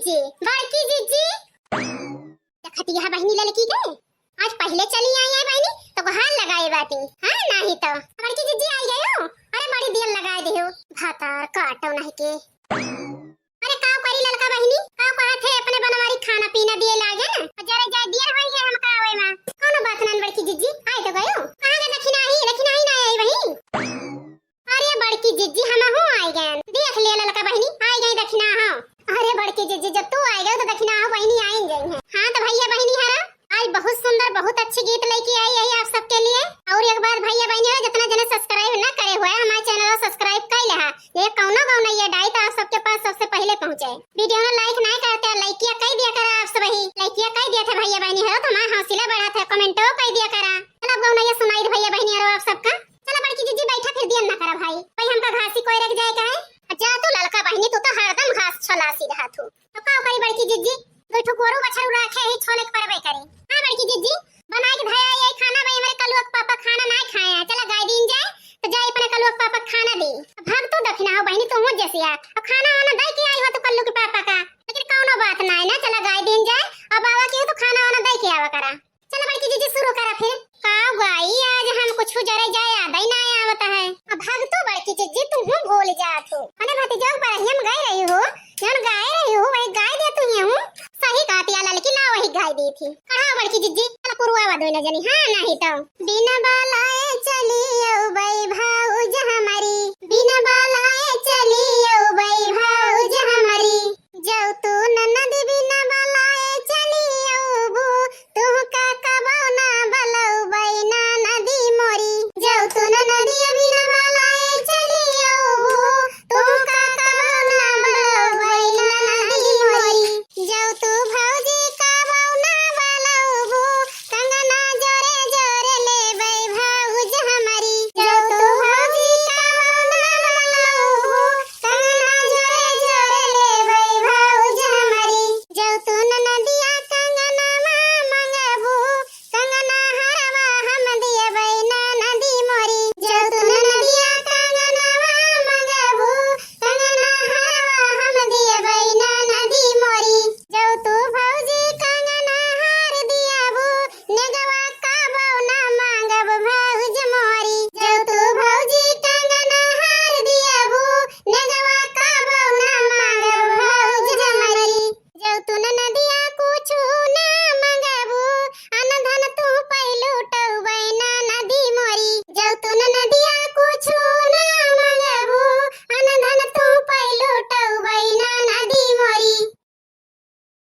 जीजी बड़की जीजी खतिया बहनी लड़की गए आज पहले चली आई है बहनी तो हाल लगाए बाटी हां नहीं तो बड़की जीजी आई गए हो अरे बड़ी देर लगाए दियो भातार काटो नहीं के अरे काव करी लड़का बहनी काव कहा थे अपने बनवारी खाना पीना दिए लागे ना जरे जा दिया होई है हम कावे में कोनो बात ना बड़की जीजी आई तो गयो कहां के दक्षिणा ही ना आई वही अरे बड़की जीजी हम हो आई गए देख ले लड़का बहनी आई गई दक्षिणा हो अरे बड़की जीजी जब तू आई गए तो दक्षिणा हो बहनी आई गई है हां तो भैया बहनी हरा आज बहुत सुंदर बहुत अच्छी गीत लेके आई है आप सबके लिए और एक बार भैया बहनी जितना जने सब्सक्राइब ना करे हुए हमारे चैनल को सब्सक्राइब कर ले ये कौनो गाँव ये डाई तो आप सबके पास सबसे पहले पहुंचे वीडियो में लाइक नहीं करते लाइकिया कह दिया करा आप सब ही लाइकिया कह दिया था भैया बहनी है तो हमारा हौसला बढ़ा था कमेंटो कह दिया करा चलो गाँव ये सुनाई भैया बहनी आप सबका चलो बड़की जीजी बैठा फिर दिया ना करा भाई भाई हमका घासी कोई रख जाए का है जा तू लड़का बहनी तू तो हरदम घास छलासी रहा तू तो का करी बड़की जीजी बैठो गोरू बछरू रखे ही छोले परबे करे हां बड़की जीजी बना के धया ये खाना भाई हमारे कलुआ पापा खाना ना खाए हैं चला गाय दिन जाए तो जाए अपने कलुआ पापा खाना दे भाग तू दक्षिणा हो बहनी तू मुझ जैसी है अब खाना वाना दे के आई हो तो कल्लू के पापा का लेकिन कौनो बात ना है ना चला गाय दिन जाए अब बाबा के तो खाना वाना दे के आवा करा चलो बड़की जीजी शुरू करा फिर काव गाई आज हम कुछ जरे जाए याद ही ना आवत है अब भाग तू बड़की जीजी तू हूं भूल जात हो अरे भतीजा पर हम गाय रही हो जन गाय रही हो वही गाय दे तू ही हूं सही कातिया लड़की ला वही गाय दी थी कहां बड़की जीजी चल पुरवा दो ना जनी हां नहीं तो बिना बालाए चली